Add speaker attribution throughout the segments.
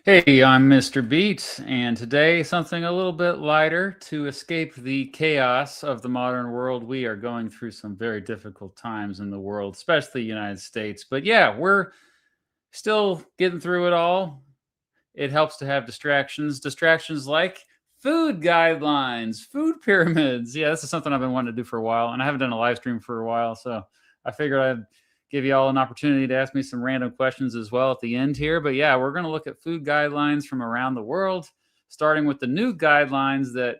Speaker 1: Hey, I'm Mr. Beat, and today something a little bit lighter to escape the chaos of the modern world. We are going through some very difficult times in the world, especially the United States. But yeah, we're still getting through it all. It helps to have distractions like food guidelines, food pyramids. Yeah, this is something I've been wanting to do for a while, and I haven't done a live stream for a while, so I figured I'd give you all an opportunity to ask me some random questions as well at the end here. But yeah, we're going to look at food guidelines from around the world, starting with the new guidelines that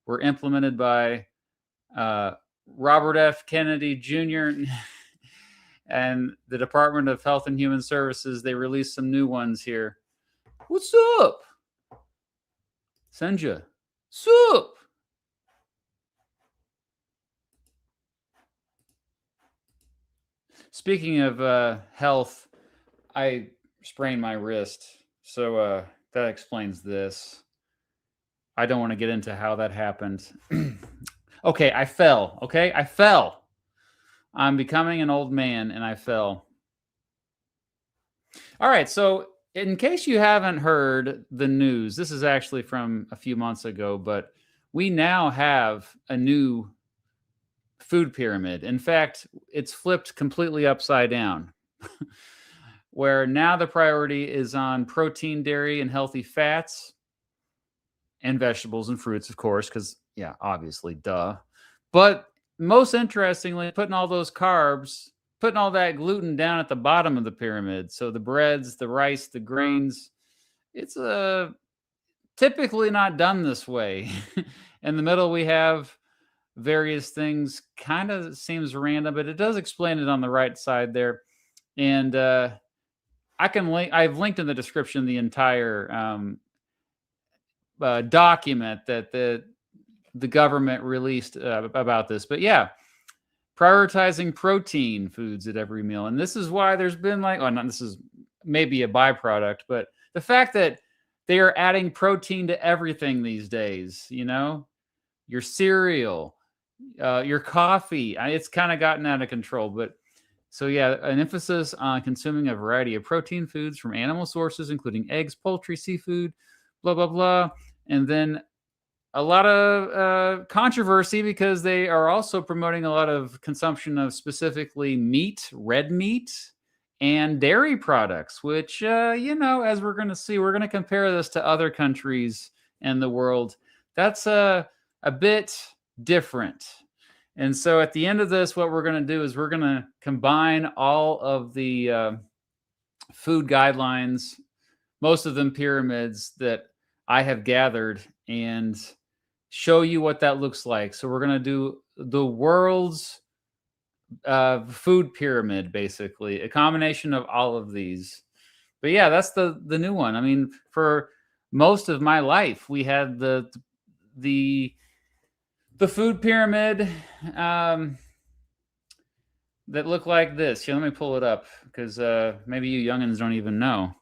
Speaker 1: were implemented by uh, Robert F. Kennedy Jr. and the Department of Health and Human Services. They released some new ones here. What's up? Senja. Sup? Speaking of health, I sprained my wrist. So that explains this. I don't want to get into how that happened. Okay, I fell. Okay, I fell. I'm becoming an old man and I fell. All right, so in case you haven't heard the news, this is actually from a few months ago, but we now have a new food pyramid. In fact, it's flipped completely upside down, where now the priority is on protein, dairy, and healthy fats, and vegetables and fruits, of course, because, yeah, obviously, duh. But most interestingly, putting all those carbs, putting all that gluten down at the bottom of the pyramid. So the breads, the rice, the grains, it's typically not done this way. In the middle, we have various things. Kind of seems random, but it does explain it on the right side there. And I've linked in the description the entire document that the government released about this. But yeah, prioritizing protein foods at every meal, and this is why there's been this is maybe a byproduct, but the fact that they are adding protein to everything these days. Your cereal, your coffee. It's kind of gotten out of control, but. So yeah, an emphasis on consuming a variety of protein foods from animal sources, including eggs, poultry, seafood, blah blah blah, and then a lot of controversy because they are also promoting a lot of consumption of specifically meat, red meat, and dairy products. Which as we're going to see, we're going to compare this to other countries in the world. That's a bit different. And so at the end of this, what we're going to do is we're going to combine all of the food guidelines, most of them pyramids that I have gathered, and show you what that looks like. So we're going to do the world's food pyramid, basically, a combination of all of these. But yeah, that's the new one. I mean, for most of my life, we had the food pyramid that look like this. Here, let me pull it up because maybe you youngins don't even know.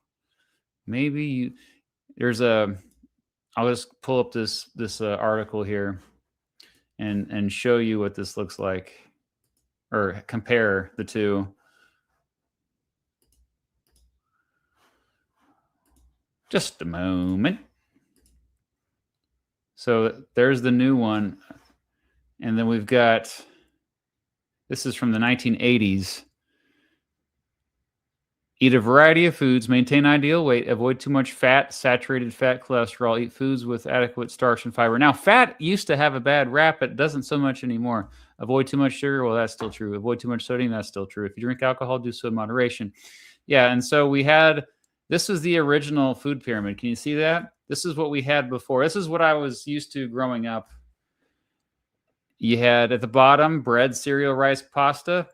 Speaker 1: I'll just pull up this article here and show you what this looks like, or compare the two. Just a moment. So there's the new one. And then we've got, this is from the 1980s. Eat a variety of foods, maintain ideal weight, avoid too much fat, saturated fat, cholesterol, eat foods with adequate starch and fiber. Now, fat used to have a bad rap, but it doesn't so much anymore. Avoid too much sugar, well, that's still true. Avoid too much sodium, that's still true. If you drink alcohol, do so in moderation. Yeah, and so this was the original food pyramid. Can you see that? This is what we had before. This is what I was used to growing up. You had at the bottom bread, cereal, rice, pasta.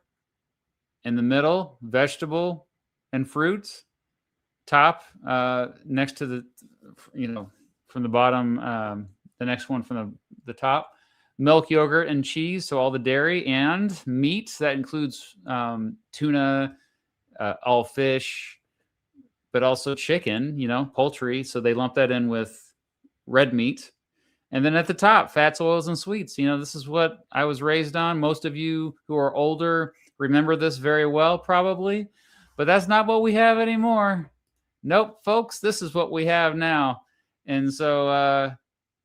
Speaker 1: In the middle, vegetable and fruits. Top, next to the, from the bottom, the next one from the top, milk, yogurt, and cheese. So all the dairy and meat. That includes tuna, all fish, but also chicken, poultry. So they lump that in with red meat. And then at the top, fats, oils, and sweets. This is what I was raised on. Most of you who are older remember this very well, probably. But that's not what we have anymore. Nope, folks, this is what we have now. And so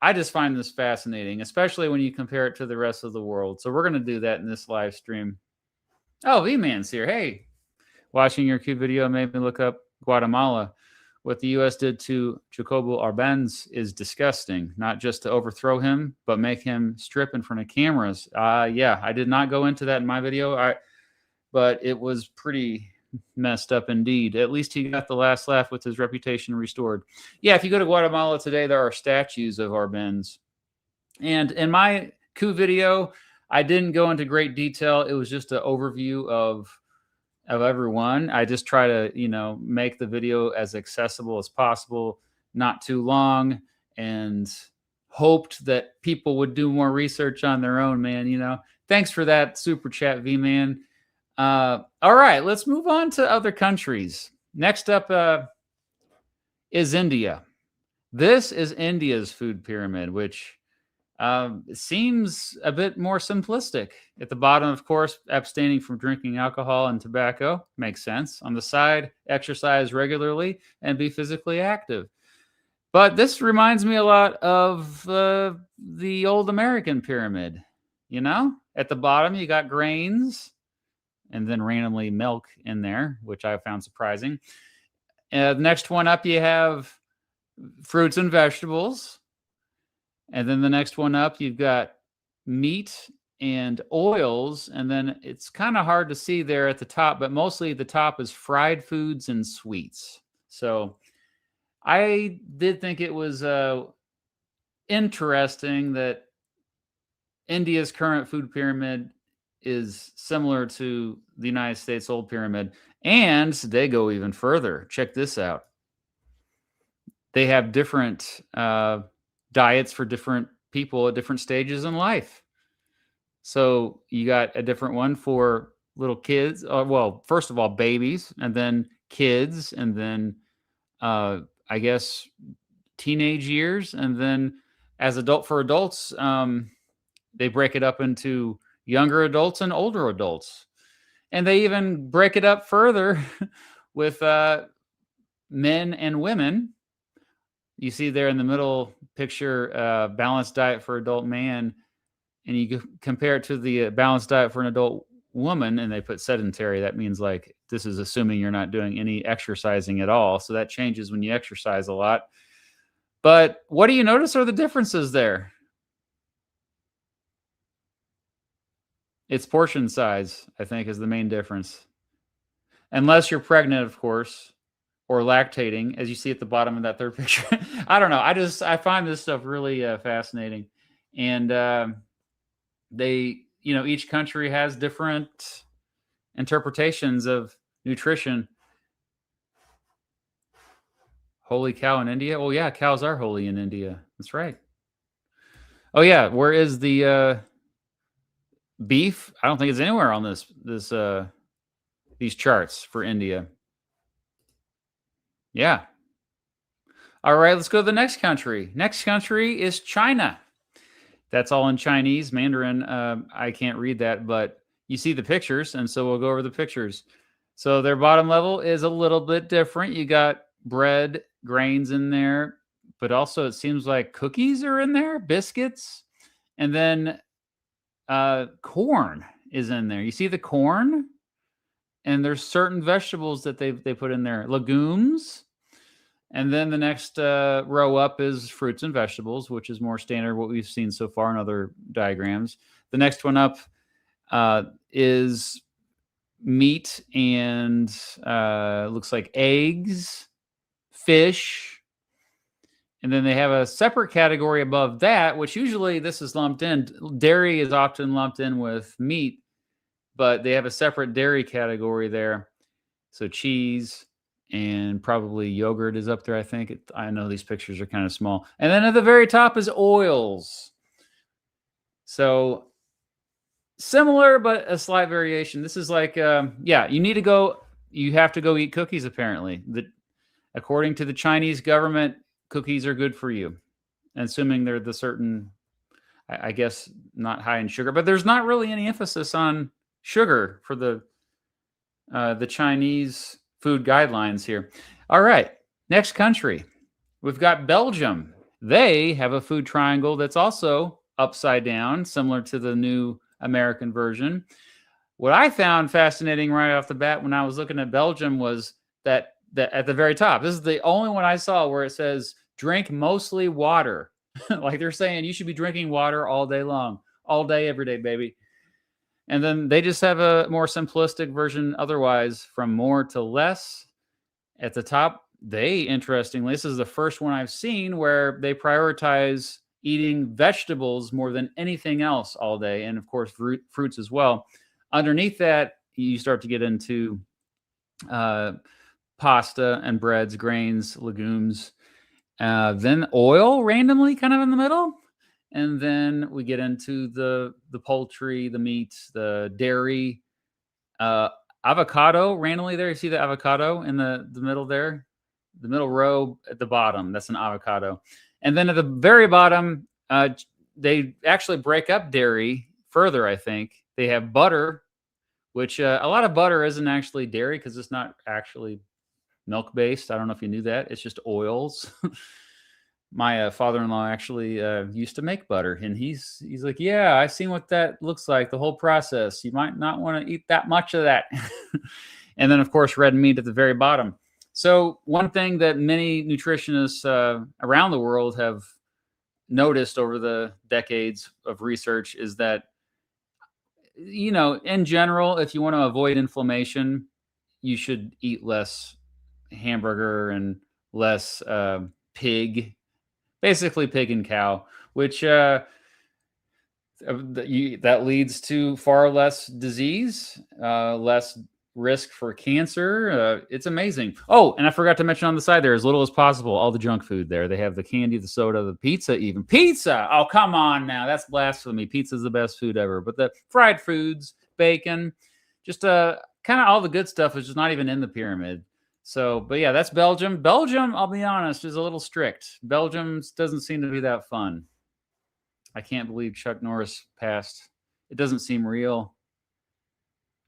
Speaker 1: I just find this fascinating, especially when you compare it to the rest of the world. So we're going to do that in this live stream. Oh, V-Man's here. Hey, watching your Q video made me look up Guatemala. What the U.S. did to Jacobo Arbenz is disgusting, not just to overthrow him, but make him strip in front of cameras. Yeah, I did not go into that in my video, but it was pretty messed up indeed. At least he got the last laugh with his reputation restored. Yeah, if you go to Guatemala today, there are statues of Arbenz. And in my coup video, I didn't go into great detail. It was just an overview of everyone. I just try to, make the video as accessible as possible, not too long, and hoped that people would do more research on their own, man. Thanks for that super chat, V-Man. All right, let's move on to other countries. Next up is India. This is India's food pyramid, which seems a bit more simplistic. At the bottom, of course, abstaining from drinking alcohol and tobacco makes sense. On the side, exercise regularly and be physically active. But this reminds me a lot of the old American pyramid. At the bottom, you got grains and then randomly milk in there, which I found surprising. The next one up, you have fruits and vegetables. And then the next one up, you've got meat and oils. And then it's kind of hard to see there at the top, but mostly the top is fried foods and sweets. So I did think it was interesting that India's current food pyramid is similar to the United States old pyramid. And they go even further. Check this out. They have different diets for different people at different stages in life. So you got a different one for little kids. Well, first of all, babies, and then kids, and then I guess teenage years, and then as adults, they break it up into younger adults and older adults. And they even break it up further with men and women. You see there in the middle picture, balanced diet for adult man, and you compare it to the balanced diet for an adult woman, and they put sedentary. That means like this is assuming you're not doing any exercising at all. So that changes when you exercise a lot. But what do you notice are the differences there? It's portion size, I think, is the main difference. Unless you're pregnant, of course, or lactating, as you see at the bottom of that third picture. I don't know. I find this stuff really fascinating. And each country has different interpretations of nutrition. Holy cow in India? Oh, yeah, cows are holy in India. That's right. Oh, yeah, where is the beef? I don't think it's anywhere on these charts for India. Yeah. All right, let's go to the next country. Next country is China. That's all in Chinese, Mandarin. I can't read that, but you see the pictures, and so we'll go over the pictures. So their bottom level is a little bit different. You got bread, grains in there, but also it seems like cookies are in there, biscuits, and then corn is in there. You see the corn? And there's certain vegetables that they put in there, legumes. And then the next row up is fruits and vegetables, which is more standard what we've seen so far in other diagrams. The next one up is meat and looks like eggs, fish. And then they have a separate category above that, which usually this is lumped in. Dairy is often lumped in with meat, but they have a separate dairy category there. So cheese and probably yogurt is up there, I think. I know these pictures are kind of small. And then at the very top is oils. So similar, but a slight variation. This is like, you have to go eat cookies, apparently. According to the Chinese government, cookies are good for you. And assuming they're the certain, I guess, not high in sugar, but there's not really any emphasis on for the Chinese food guidelines here. All right. Next country, we've got Belgium. They have a food triangle that's also upside down, similar to the new American version. What I found fascinating right off the bat when I was looking at Belgium was that at the very top, this is the only one I saw where it says drink mostly water. Like they're saying you should be drinking water all day long, all day, every day, baby. And then they just have a more simplistic version otherwise, from more to less. At the top, they, interestingly, this is the first one I've seen where they prioritize eating vegetables more than anything else all day, and of course fruits as well. Underneath that, you start to get into pasta and breads, grains, legumes, then oil randomly kind of in the middle. And then we get into the poultry, the meat, the dairy, avocado randomly there. You see the avocado in the middle there? The middle row at the bottom, that's an avocado. And then at the very bottom, they actually break up dairy further, I think. They have butter, which a lot of butter isn't actually dairy because it's not actually milk based. I don't know if you knew that. It's just oils. My father-in-law actually used to make butter, and he's like, yeah, I've seen what that looks like, the whole process. You might not want to eat that much of that. And then, of course, red meat at the very bottom. So one thing that many nutritionists around the world have noticed over the decades of research is that, you know, in general, if you want to avoid inflammation, you should eat less hamburger and less pig, basically pig and cow, which that leads to far less disease, less risk for cancer. It's amazing. Oh, and I forgot to mention on the side there, as little as possible, all the junk food there. They have the candy, the soda, the pizza, even pizza. Oh, come on now. That's blasphemy. Pizza's the best food ever. But the fried foods, bacon, just kind of all the good stuff is just not even in the pyramid. So, but yeah, that's Belgium. Belgium, I'll be honest, is a little strict. Belgium doesn't seem to be that fun. I can't believe Chuck Norris passed. It doesn't seem real.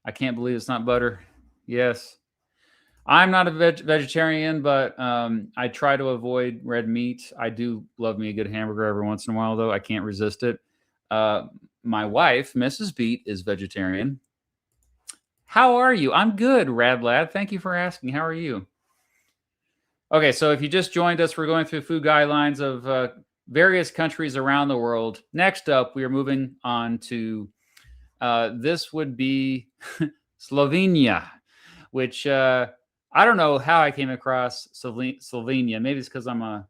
Speaker 1: I can't believe it's not butter. Yes. I'm not a vegetarian, but I try to avoid red meat. I do love me a good hamburger every once in a while, though. I can't resist it. My wife, Mrs. Beat, is vegetarian. How are you? I'm good, Rad Lad. Thank you for asking. How are you? Okay, so if you just joined us, we're going through food guidelines of various countries around the world. Next up, we are moving on to this would be Slovenia, which I don't know how I came across Slovenia. Maybe it's because I'm a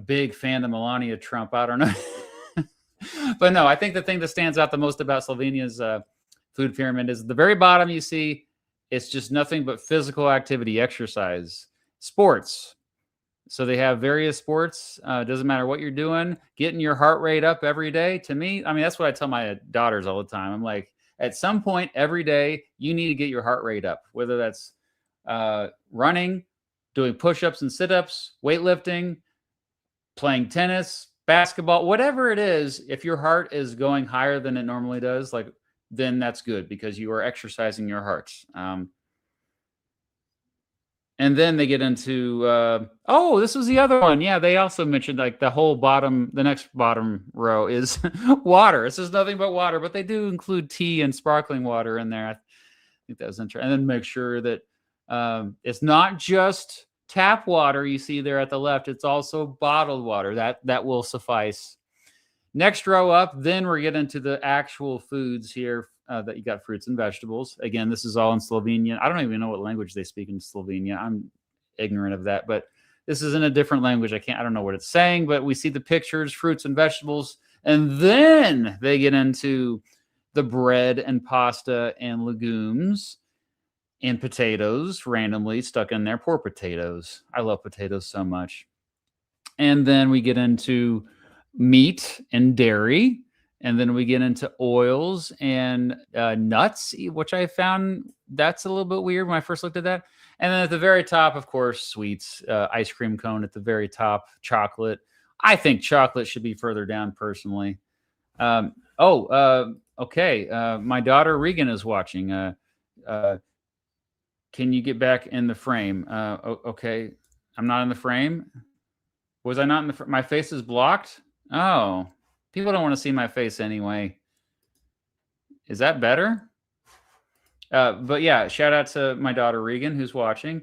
Speaker 1: big fan of Melania Trump. I don't know. But no, I think the thing that stands out the most about Slovenia's food pyramid is the very bottom you see, it's just nothing but physical activity, exercise, sports. So they have various sports. Doesn't matter what you're doing, getting your heart rate up every day. To me, I mean, that's what I tell my daughters all the time. I'm like, at some point every day, you need to get your heart rate up, whether that's running, doing push-ups and sit-ups, weightlifting, playing tennis, basketball, whatever it is. If your heart is going higher than it normally does, like, then that's good because you are exercising your heart. And then they get into, oh, this was the other one. Yeah, they also mentioned like the whole bottom, the next bottom row is water. It's just nothing but water, but they do include tea and sparkling water in there. I think that was interesting. And then make sure that it's not just tap water you see there at the left. It's also bottled water. That will suffice. Next row up, then we're getting into the actual foods here that you got fruits and vegetables. Again, this is all in Slovenian. I don't even know what language they speak in Slovenia. I'm ignorant of that, but this is in a different language. I don't know what it's saying, but we see the pictures, fruits and vegetables, and then they get into the bread and pasta and legumes and potatoes randomly stuck in there. Poor potatoes. I love potatoes so much. And then we get into meat and dairy, and then we get into oils and nuts, which I found that's a little bit weird when I first looked at that. And then at the very top, of course, sweets, ice cream cone at the very top, chocolate. I think chocolate should be further down personally. Okay. My daughter Regan is watching. Can you get back in the frame? Okay. I'm not in the frame. Was I not in the? My face is blocked. Oh, people don't want to see my face anyway. Is that better? But yeah, shout out to my daughter Regan who's watching.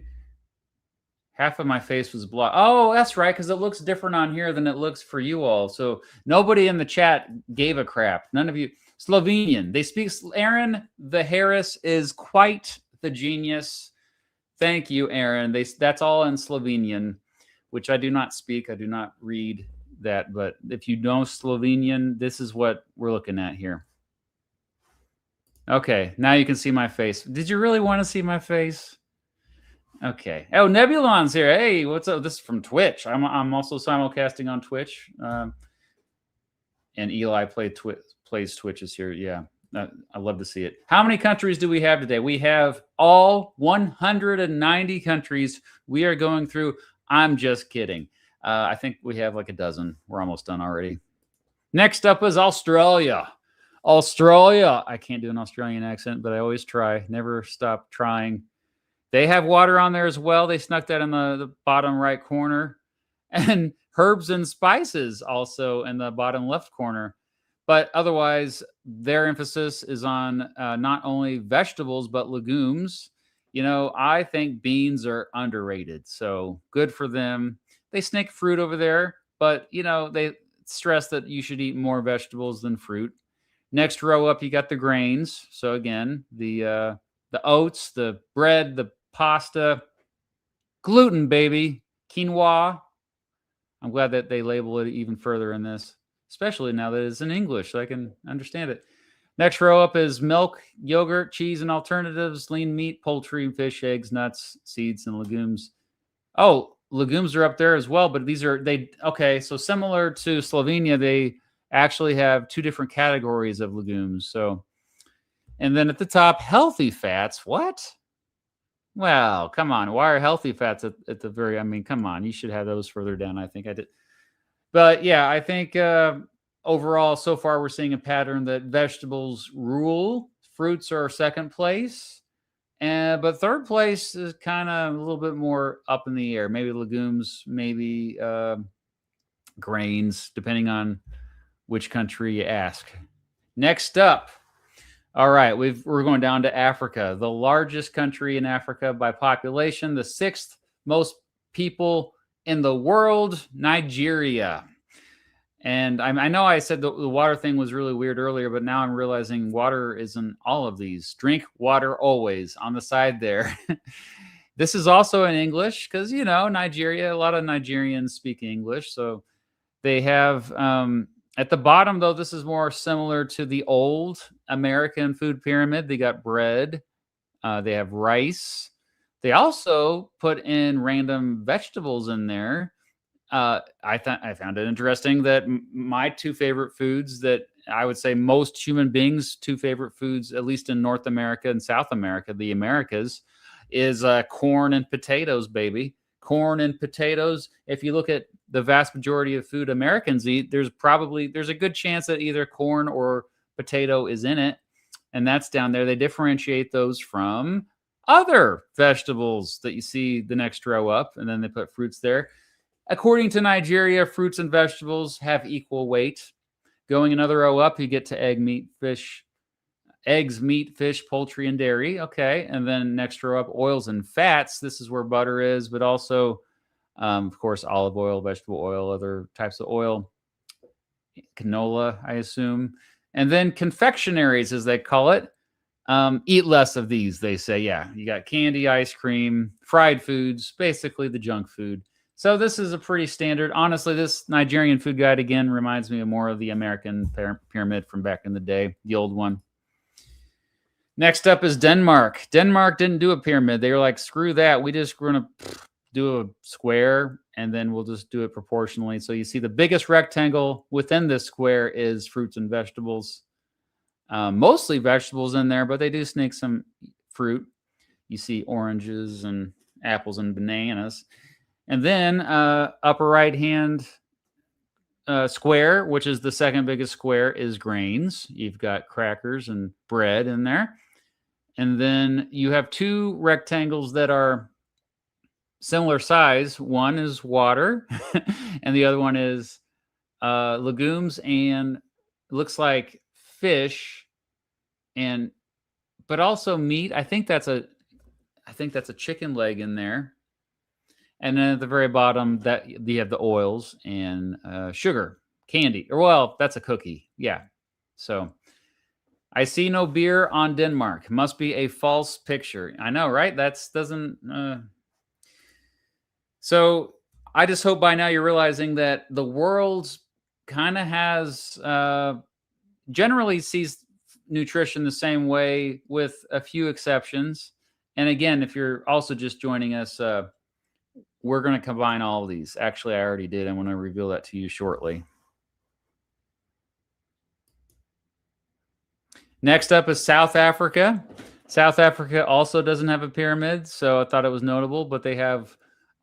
Speaker 1: Half of my face was blocked. Oh, that's right, because it looks different on here than it looks for you all. So nobody in the chat gave a crap. None of you. Slovenian. They speak. Aaron the Harris is quite the genius. Thank you, Aaron. That's all in Slovenian, which I do not speak. I do not read that. But if you know Slovenian, this is what we're looking at here. Okay, now you can see my face. Did you really want to see my face? Okay. Oh, Nebulon's here. Hey, what's up? This is from Twitch. I'm also simulcasting on Twitch. And Eli plays Twitch is here. Yeah, I love to see it. How many countries do we have today? We have all 190 countries we are going through. I'm just kidding. I think we have like a dozen. We're almost done already. Next up is Australia. Australia. I can't do an Australian accent, but I always try. Never stop trying. They have water on there as well. They snuck that in the bottom right corner. And herbs and spices also in the bottom left corner. But otherwise, their emphasis is on not only vegetables, but legumes. You know, I think beans are underrated. So good for them. They sneak fruit over there, but, you know, they stress that you should eat more vegetables than fruit. Next row up, you got the grains. So again, the oats, the bread, the pasta, gluten, baby, quinoa. I'm glad that they label it even further in this, especially now that it's in English, so I can understand it. Next row up is milk, yogurt, cheese, and alternatives, lean meat, poultry, fish, eggs, nuts, seeds, and legumes. Oh, legumes are up there as well, but these are, okay, so similar to Slovenia, they actually have two different categories of legumes. So, and then at the top, healthy fats. What? Well, come on. Why are healthy fats at the very, I mean, come on. You should have those further down. I think I did. But yeah, I think overall, so far, we're seeing a pattern that vegetables rule. Fruits are second place. But third place is kind of a little bit more up in the air. Maybe legumes, maybe grains, depending on which country you ask. Next up. All right, we're going down to Africa, the largest country in Africa by population, the sixth most people in the world, Nigeria. And I know I said the water thing was really weird earlier, but now I'm realizing water is in all of these. Drink water always on the side there. This is also in English because, you know, Nigeria, a lot of Nigerians speak English. So they have, at the bottom, though, this is more similar to the old American food pyramid. They got bread. They have rice. They also put in random vegetables in there. I found it interesting that my two favorite foods that I would say most human beings' two favorite foods, at least in North America and South America, the Americas, is corn and potatoes, baby. Corn and potatoes. If you look at the vast majority of food Americans eat, there's a good chance that either corn or potato is in it. And that's down there. They differentiate those from other vegetables that you see the next row up, and then they put fruits there. According to Nigeria, fruits and vegetables have equal weight. Going another row up, you get to eggs, meat, fish, poultry, and dairy. Okay. And then next row up, oils and fats. This is where butter is, but also, of course, olive oil, vegetable oil, other types of oil, canola, I assume. And then confectionaries, as they call it. Eat less of these, they say. Yeah, you got candy, ice cream, fried foods, basically the junk food. So this is a pretty standard. Honestly, this Nigerian food guide, again, reminds me of more of the American pyramid from back in the day, the old one. Next up is Denmark. Denmark didn't do a pyramid. They were like, screw that. We're going to do a square, and then we'll just do it proportionally. So you see the biggest rectangle within this square is fruits and vegetables. Mostly vegetables in there, but they do sneak some fruit. You see oranges and apples and bananas. And then upper right-hand square, which is the second biggest square, is grains. You've got crackers and bread in there. And then you have two rectangles that are similar size. One is water, and the other one is legumes and looks like fish, and but also meat. I think that's a chicken leg in there. And then at the very bottom, that you have the oils and sugar, candy, or well, that's a cookie. Yeah. So I see no beer on Denmark. Must be a false picture. I know, right? That's doesn't. So I just hope by now you're realizing that the world kind of has generally sees nutrition the same way, with a few exceptions. And again, if you're also just joining us, we're going to combine all of these. Actually, I already did. I'm going to reveal that to you shortly. Next up is South Africa. South Africa also doesn't have a pyramid, so I thought it was notable, but they have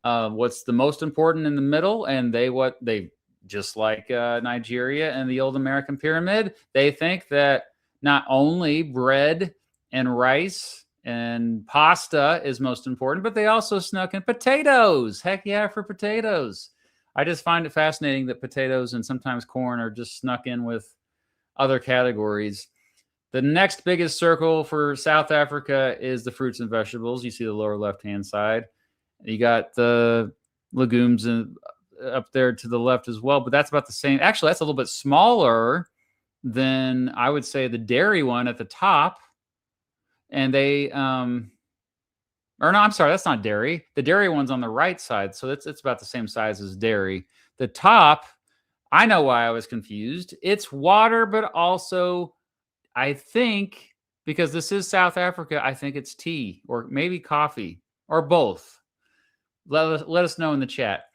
Speaker 1: what's the most important in the middle, and they just like Nigeria and the old American pyramid, they think that not only bread and rice and pasta is most important, but they also snuck in potatoes. Heck yeah, for potatoes. I just find it fascinating that potatoes and sometimes corn are just snuck in with other categories. The next biggest circle for South Africa is the fruits and vegetables. You see the lower left-hand side. You got the legumes up there to the left as well, but that's about the same. Actually, that's a little bit smaller than, I would say, the dairy one at the top. And they, or no, I'm sorry, that's not dairy. The dairy one's on the right side, so it's about the same size as dairy. The top, I know why I was confused. It's water, but also, I think, because this is South Africa, I think it's tea or maybe coffee or both. Let us know in the chat.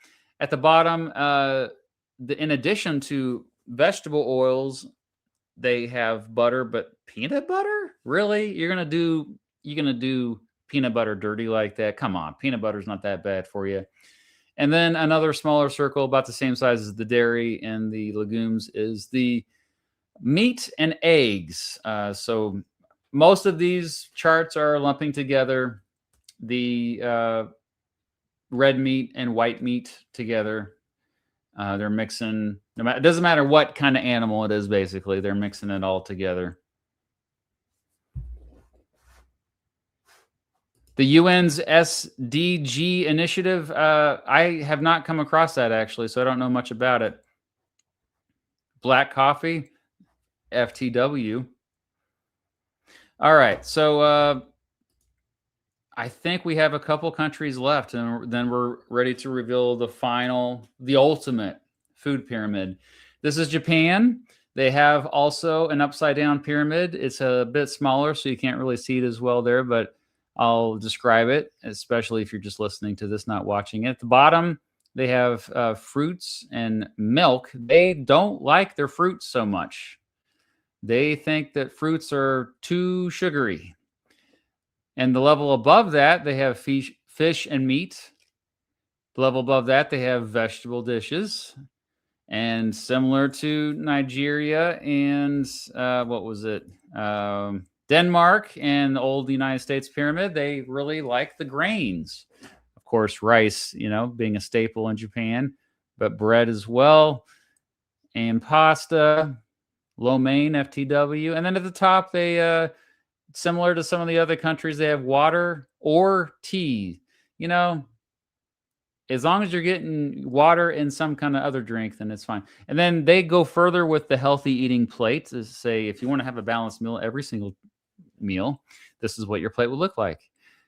Speaker 1: At the bottom, in addition to vegetable oils, they have butter, but peanut butter? Really? You're gonna do peanut butter dirty like that? Come on, peanut butter's not that bad for you. And then another smaller circle, about the same size as the dairy and the legumes, is the meat and eggs. So most of these charts are lumping together the red meat and white meat together. They're mixing, it doesn't matter what kind of animal it is, basically, they're mixing it all together. The UN's SDG initiative, I have not come across that actually, so I don't know much about it. Black coffee, FTW. All right, so I think we have a couple countries left, and then we're ready to reveal the ultimate food pyramid. This is Japan. They have also an upside down pyramid. It's a bit smaller, so you can't really see it as well there, but I'll describe it, especially if you're just listening to this, not watching it. At the bottom, they have fruits and milk. They don't like their fruits so much. They think that fruits are too sugary. And the level above that, they have fish and meat. The level above that, they have vegetable dishes. And similar to Nigeria and what was it? Denmark and the old United States pyramid, they really like the grains. Of course, rice, being a staple in Japan, but bread as well, and pasta, lo mein, FTW. And then at the top, they similar to some of the other countries, they have water or tea. As long as you're getting water and some kind of other drink, then it's fine. And then they go further with the healthy eating plate to say, if you want to have a balanced meal every single meal, this is what your plate will look like.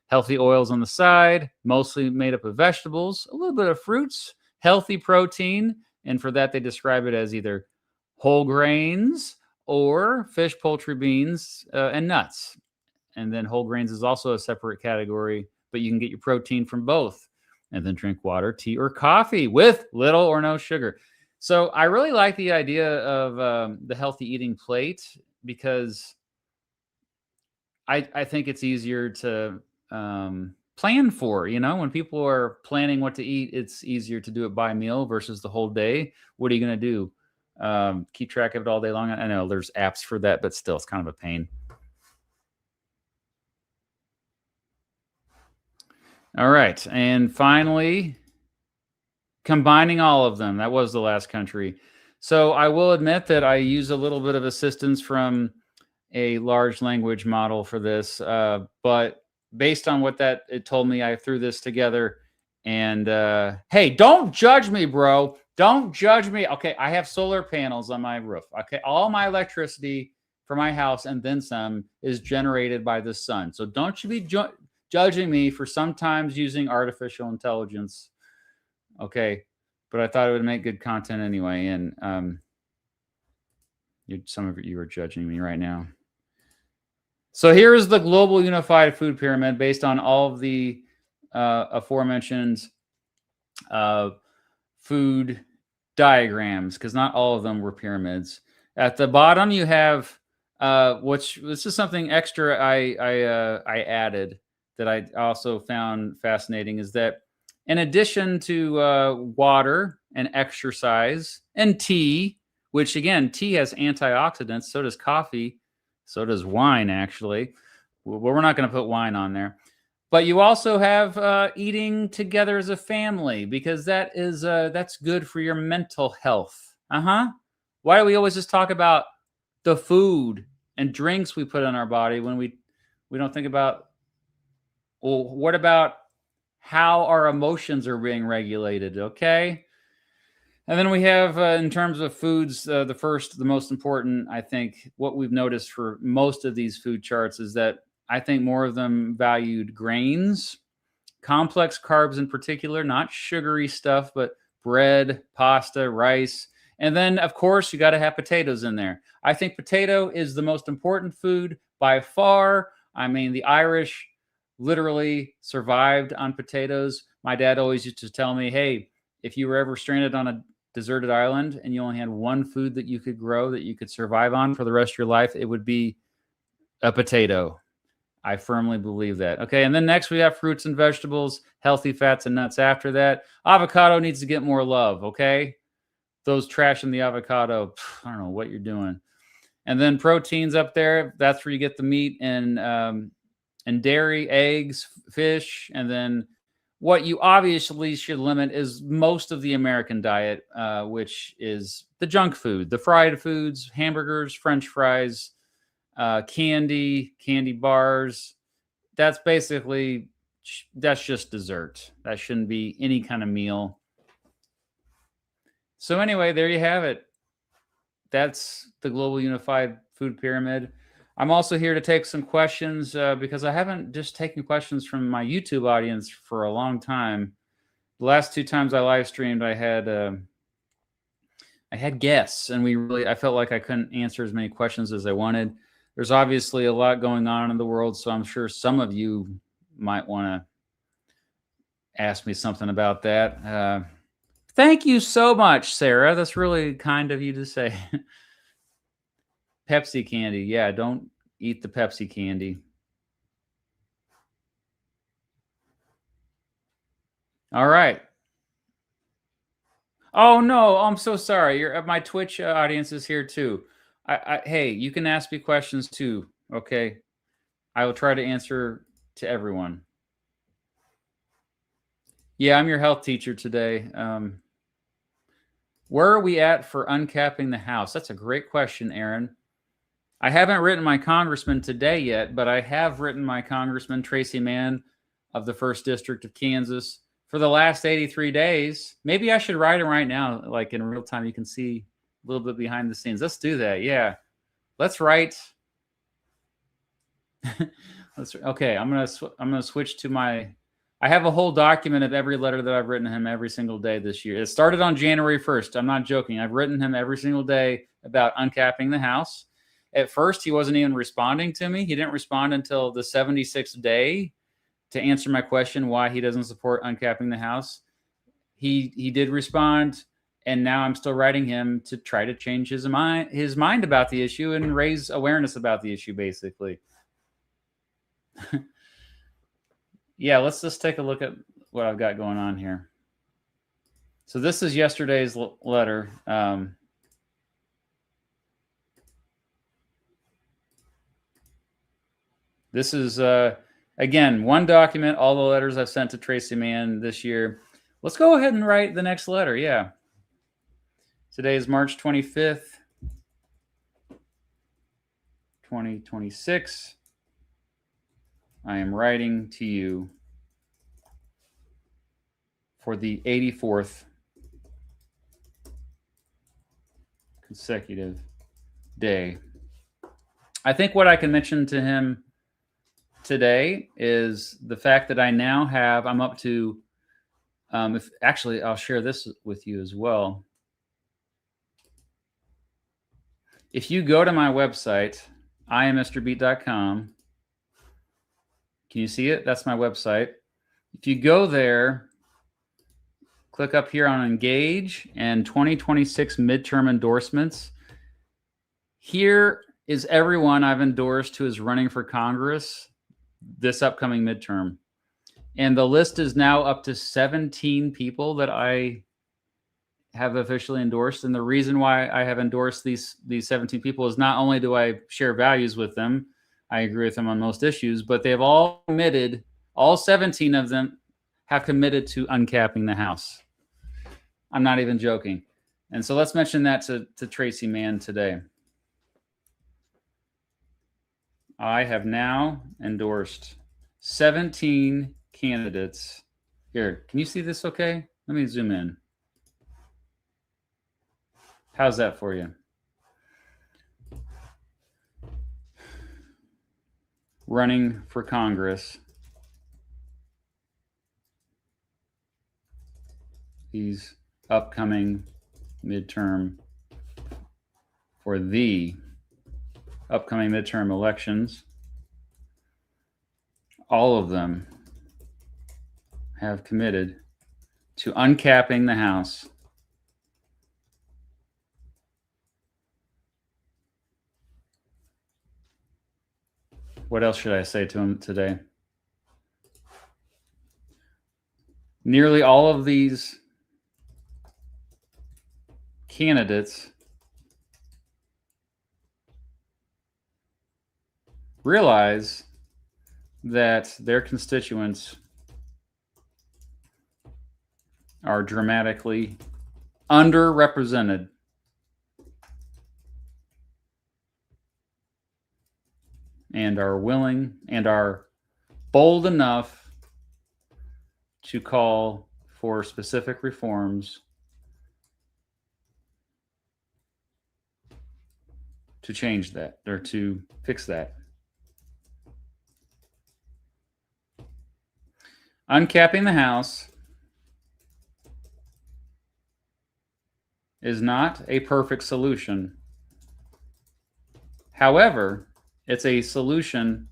Speaker 1: Healthy oils on the side, mostly made up of vegetables, a little bit of fruits, healthy protein. And for that, they describe it as either whole grains or fish, poultry, beans, and nuts. And then whole grains is also a separate category, but you can get your protein from both. And then drink water, tea, or coffee with little or no sugar. So I really like the idea of the healthy eating plate, because I think it's easier to plan for. When people are planning what to eat, it's easier to do it by meal versus the whole day. What are you going to do? Keep track of it all day long? I know there's apps for that, but still, it's kind of a pain. All right. And finally, combining all of them. That was the last country. So I will admit that I use a little bit of assistance from a large language model for this, but based on what that it told me, I threw this together. And hey, don't judge me, bro. Don't judge me. Okay, I have solar panels on my roof. Okay, all my electricity for my house and then some is generated by the sun. So don't you be judging me for sometimes using artificial intelligence. Okay, but I thought it would make good content anyway. And some of you are judging me right now. So here is the global unified food pyramid based on all of the aforementioned food diagrams, because not all of them were pyramids. At the bottom, you have which this is something extra I added that I also found fascinating, is that in addition to water and exercise and tea, which again, tea has antioxidants, so does coffee, so does wine, actually. Well, we're not going to put wine on there. But you also have eating together as a family, because that's good for your mental health. Why do we always just talk about the food and drinks we put in our body when we don't think about, well, what about how our emotions are being regulated? Okay. And then we have, in terms of foods, the most important, I think, what we've noticed for most of these food charts is that I think more of them valued grains, complex carbs in particular, not sugary stuff, but bread, pasta, rice. And then, of course, you got to have potatoes in there. I think potato is the most important food by far. I mean, the Irish literally survived on potatoes. My dad always used to tell me, hey, if you were ever stranded on a deserted island and you only had one food that you could grow, that you could survive on for the rest of your life, it would be a potato. I firmly believe that. Okay, and then next we have fruits and vegetables, healthy fats and nuts after that. Avocado needs to get more love, okay? Those trash in the avocado, I don't know what you're doing. And then proteins up there, that's where you get the meat and dairy, eggs, fish. And then what you obviously should limit is most of the American diet, which is the junk food, the fried foods, hamburgers, French fries, candy bars. That's just dessert. That shouldn't be any kind of meal. So anyway, there you have it. That's the global unified food pyramid. I'm also here to take some questions because I haven't just taken questions from my YouTube audience for a long time. The last 2 times I live streamed, I had guests, and I felt like I couldn't answer as many questions as I wanted. There's obviously a lot going on in the world, so I'm sure some of you might want to ask me something about that. Thank you so much, Sarah. That's really kind of you to say. Pepsi candy. Yeah, don't eat the Pepsi candy. All right. Oh, no, I'm so sorry. My Twitch audience is here too. Hey, you can ask me questions too, okay? I will try to answer to everyone. Yeah, I'm your health teacher today. Where are we at for uncapping the house? That's a great question, Aaron. I haven't written my congressman today yet, but I have written my congressman, Tracy Mann of the 1st District of Kansas, for the last 83 days. Maybe I should write it right now, like in real time. You can see a little bit behind the scenes. Let's do that. Yeah. Let's write. Okay, I'm gonna switch to my. I have a whole document of every letter that I've written him every single day this year. It started on January 1st. I'm not joking. I've written him every single day about uncapping the house. At first, he wasn't even responding to me. He didn't respond until the 76th day to answer my question why he doesn't support uncapping the house. He did respond, and now I'm still writing him to try to change his mind about the issue and raise awareness about the issue, basically. Yeah, let's just take a look at what I've got going on here. So this is yesterday's letter. This is Again, one document, all the letters I've sent to Tracy Mann this year. Let's go ahead and write the next letter. Yeah. Today is March 25th, 2026. I am writing to you for the 84th consecutive day. I think what I can mention to him today is the fact that I now have, I'm up to, if actually I'll share this with you as well. If you go to my website, IamMrBeat.com, can you see it? That's my website. If you go there, click up here on Engage and 2026 midterm endorsements. Here is everyone I've endorsed who is running for Congress this upcoming midterm. And the list is now up to 17 people that I have officially endorsed. And the reason why I have endorsed these 17 people is not only do I share values with them, I agree with them on most issues, but they've all committed, all 17 of them have committed to uncapping the House. I'm not even joking. And so let's mention that to Tracy Mann today. I have now endorsed 17 candidates. Here, can you see this okay? Let me zoom in. How's that for you? Running for Congress. These upcoming midterm, for the upcoming midterm elections. All of them have committed to uncapping the House. What else should I say to him today? Nearly all of these candidates realize that their constituents are dramatically underrepresented. And are willing and are bold enough to call for specific reforms to change that or to fix that. Uncapping the House is not a perfect solution. However, it's a solution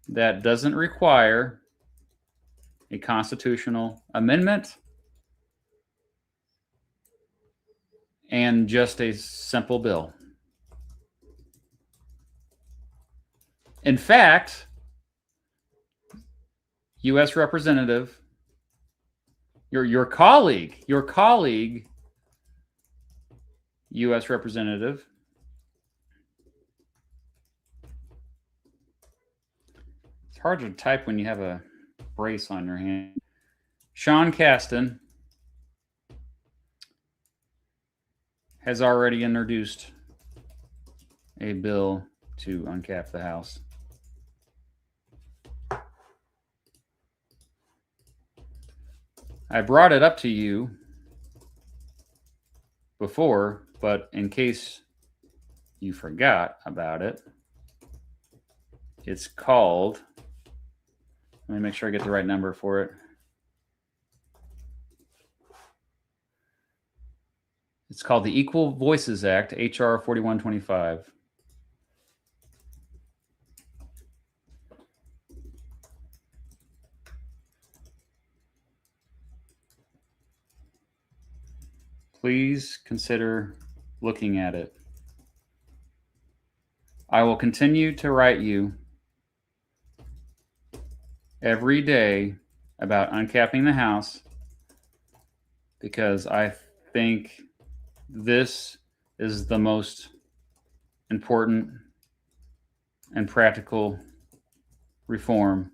Speaker 1: that doesn't require a constitutional amendment and just a simple bill. In fact, U.S. Representative, your colleague, U.S. Representative, it's hard to type when you have a brace on your hand. Sean Casten has already introduced a bill to uncap the House. I brought it up to you before, but in case you forgot about it, it's called, let me make sure I get the right number for it. It's called the Equal Voices Act, HR 4125. Please consider looking at it. I will continue to write you every day about uncapping the House because I think this is the most important and practical reform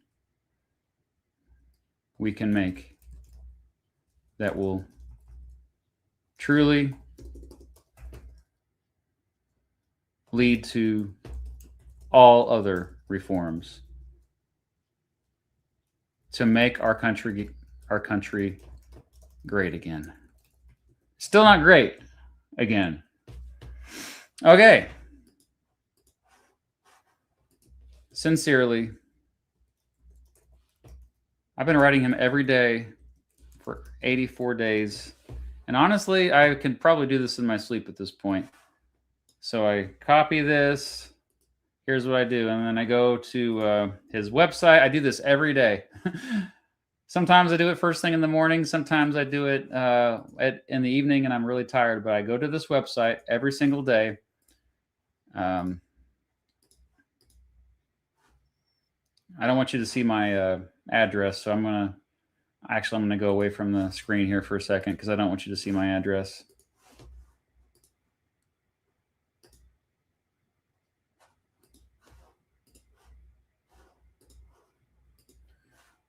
Speaker 1: we can make that will truly lead to all other reforms to make our country great again. Still not great again. Okay. Sincerely, I've been writing him every day for 84 days. And honestly, I can probably do this in my sleep at this point. So I copy this. Here's what I do. And then I go to his website. I do this every day. Sometimes I do it first thing in the morning. Sometimes I do it in the evening and I'm really tired. But I go to this website every single day. I don't want you to see my address. So I'm going to go away from the screen here for a second because I don't want you to see my address.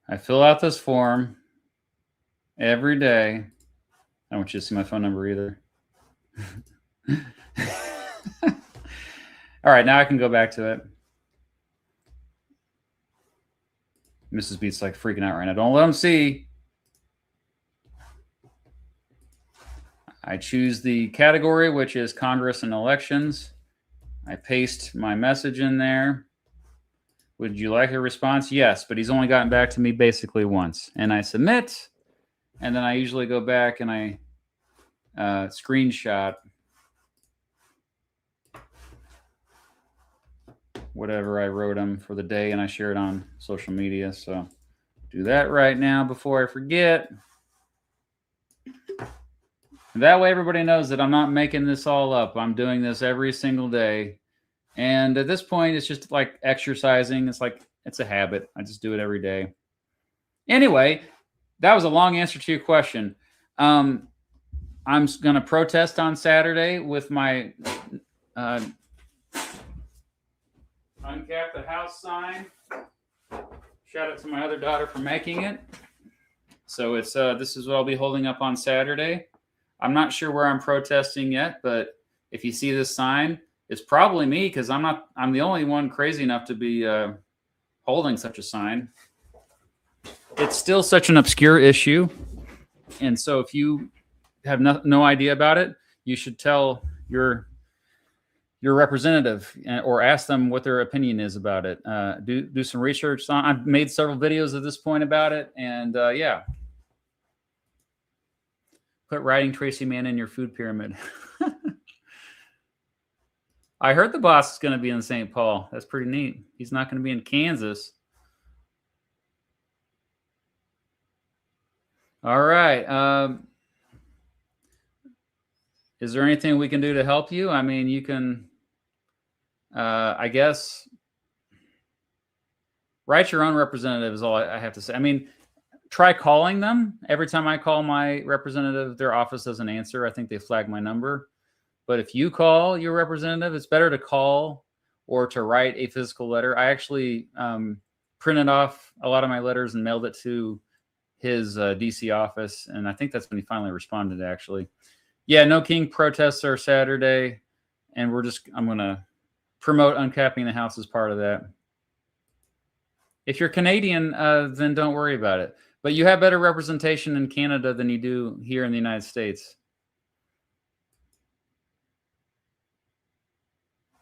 Speaker 1: I fill out this form every day. I don't want you to see my phone number either. All right, now I can go back to it. Mrs. Beat's like freaking out right now. Don't let them see. I choose the category, which is Congress and elections. I paste my message in there. Would you like a response? Yes, but he's only gotten back to me basically once. And I submit, and then I usually go back and I screenshot whatever I wrote him for the day, and I share it on social media. So do that right now before I forget. That way everybody knows that I'm not making this all up. I'm doing this every single day. And at this point, it's just like exercising. It's a habit. I just do it every day. Anyway, that was a long answer to your question. I'm going to protest on Saturday with my uncap the house sign. Shout out to my other daughter for making it. So it's this is what I'll be holding up on Saturday. I'm not sure where I'm protesting yet, but if you see this sign, it's probably me because I'm the only one crazy enough to be holding such a sign. It's still such an obscure issue. And so if you have no idea about it, you should tell your representative or ask them what their opinion is about it. Do some research on. I've made several videos at this point about it, and yeah. Put writing Tracy Mann in your food pyramid. I heard the boss is going to be in St. Paul. That's pretty neat. He's not going to be in Kansas. All right. Is there anything we can do to help you? I mean, you can, I guess, write your own representative is all I have to say. I mean, try calling them. Every time I call my representative, their office doesn't answer. I think they flag my number. But if you call your representative, it's better to call or to write a physical letter. I actually printed off a lot of my letters and mailed it to his DC office. And I think that's when he finally responded, actually. Yeah, No King protests are Saturday. And I'm going to promote uncapping the house as part of that. If you're Canadian, then don't worry about it. But you have better representation in Canada than you do here in the United States.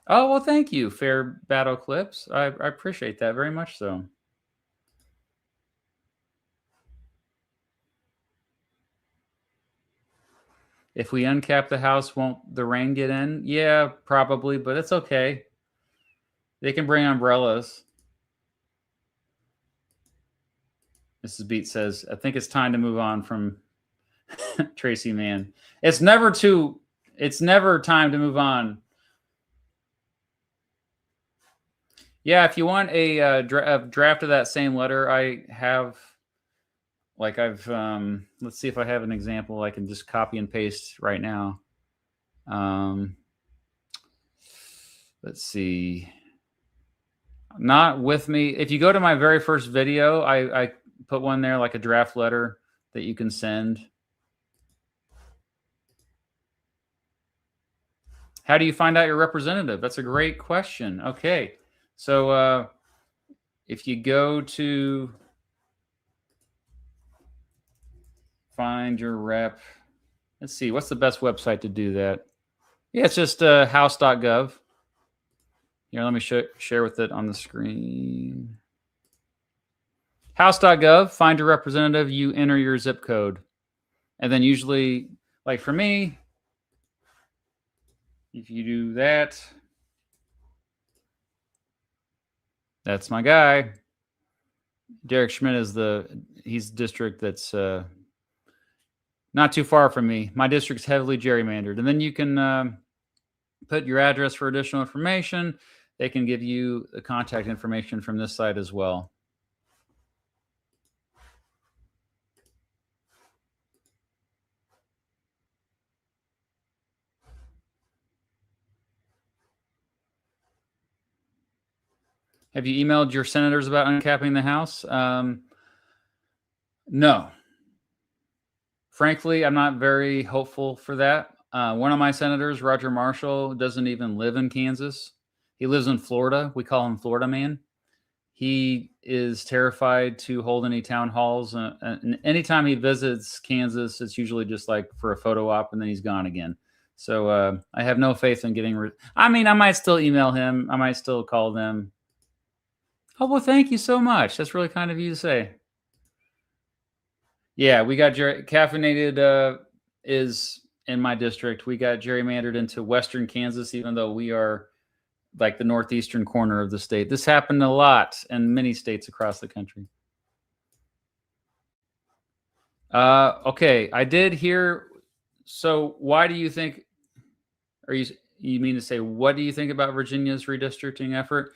Speaker 1: Oh, well, thank you, Fair Battle Clips. I appreciate that very much so. If we uncap the house, won't the rain get in? Yeah, probably, but it's okay. They can bring umbrellas. Mrs. Beat says, I think it's time to move on from Tracy Mann. It's never time to move on. Yeah, if you want a draft of that same letter, I have, let's see if I have an example I can just copy and paste right now. Let's see. Not with me. If you go to my very first video, I put one there, like a draft letter that you can send. How do you find out your representative? That's a great question. Okay. So if you go to find your rep, let's see, what's the best website to do that? Yeah, it's just house.gov. Here, let me share with it on the screen. House.gov, find your representative, you enter your zip code. And then usually, like for me, if you do that, that's my guy. Derek Schmidt is he's district that's not too far from me. My district's heavily gerrymandered. And then you can put your address for additional information. They can give you the contact information from this site as well. Have you emailed your senators about uncapping the House? No. Frankly, I'm not very hopeful for that. One of my senators, Roger Marshall, doesn't even live in Kansas. He lives in Florida. We call him Florida Man. He is terrified to hold any town halls. And anytime he visits Kansas, it's usually just like for a photo op, and then he's gone again. So I have no faith in getting I mean, I might still email him. I might still call them. Oh, well, thank you so much. That's really kind of you to say. Yeah, we got caffeinated is in my district. We got gerrymandered into Western Kansas, even though we are like the northeastern corner of the state. This happened a lot in many states across the country. Okay, I did hear. So why do you think, or you mean to say, what do you think about Virginia's redistricting effort?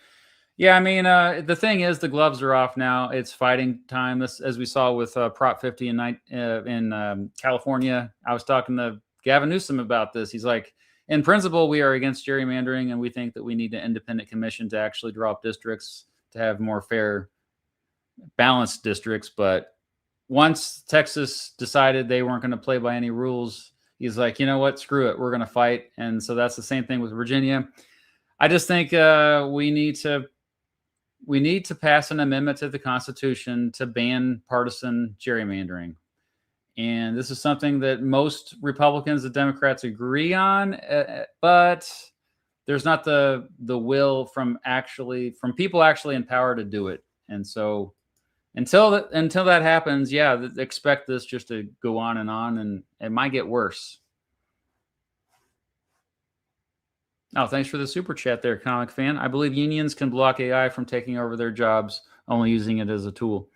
Speaker 1: Yeah, I mean, the thing is, the gloves are off now. It's fighting time. This, as we saw with Prop 50 in California. I was talking to Gavin Newsom about this. He's like, in principle, we are against gerrymandering, and we think that we need an independent commission to actually draw up districts to have more fair, balanced districts. But once Texas decided they weren't going to play by any rules, he's like, you know what, screw it, we're going to fight. And so that's the same thing with Virginia. I just think we need to pass an amendment to the Constitution to ban partisan gerrymandering. And this is something that most Republicans and Democrats agree on, but there's not the will from people actually in power to do it. And so until that happens, yeah, expect this just to go on, and it might get worse. Oh, thanks for the super chat there, Comic Fan. I believe unions can block AI from taking over their jobs, only using it as a tool.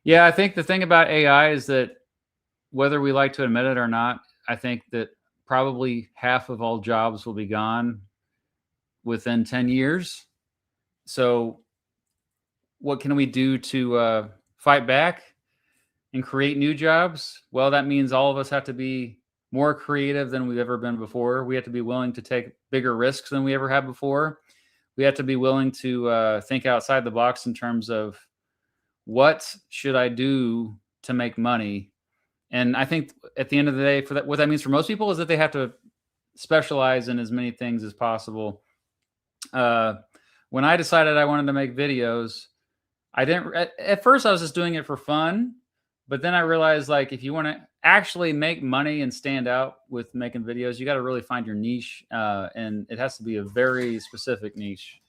Speaker 1: Yeah, I think the thing about AI is that whether we like to admit it or not, I think that probably half of all jobs will be gone within 10 years. So what can we do to fight back and create new jobs? Well, that means all of us have to be more creative than we've ever been before. We have to be willing to take bigger risks than we ever have before. We have to be willing to think outside the box in terms of what should I do to make money. And I think at the end of the day, what that means for most people is that they have to specialize in as many things as possible. When I decided I wanted to make videos, at first I was just doing it for fun, but then I realized, like, if you want to actually make money and stand out with making videos, you got to really find your niche, and it has to be a very specific niche.